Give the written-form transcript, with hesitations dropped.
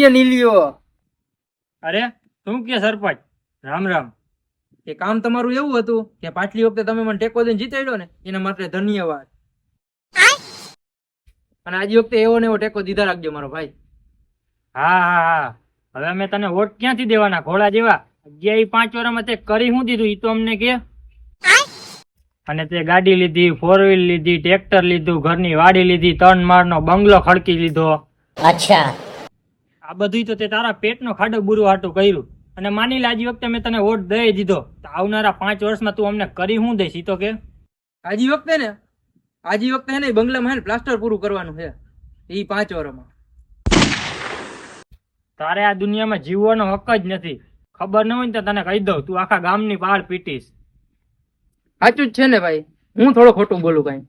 એ નીલિયો અરે શું કે સરપંચ? રામ રામ. એ કામ તમારું એવું હતું કે પાછલી વખતે તમે મને ટેકો દઈને જીતાડ્યો ને એના માટે ધન્યવાદ. અને આજી વખતે એવો ને એવો ટેકો દીધા રાખજો મારો ભાઈ. હા હા હા, હવે અમે તને વોટ ક્યાંથી દેવાના ઘોડા જેવા? ગયા 5 વર્ષમાં તે કરી શું દીધું ઈ તો અમને કે. અને તે ગાડી લીધી, 4 વ્હીલ લીધી, ટ્રેક્ટર લીધું, ઘરની વાડી લીધી, 3 માળનો બંગલો ખડકી લીધો. અચ્છા, આ બધું તો તે તારા પેટનો ખાડો બુરું હાટું કર્યું. અને માની લે આજી વખતે મેં તને વોટ દઈ દીધો તો આવનારા 5 વર્ષમાં તું અમને કરી શું દઈશ ઈ તો કે. આજી વખતે ને બંગલામાં હે ને પ્લાસ્ટર પૂરું કરવાનું છે એ 5 વર્ષમાં. તારે આ દુનિયામાં જીવવાનો હક જ નથી. ખબર ન હોય ને તો તને કહી દઉં, તું આખા ગામની પાળ પીટીશ. સાચું જ છે ને ભાઈ, હું થોડો ખોટું બોલું કઈ.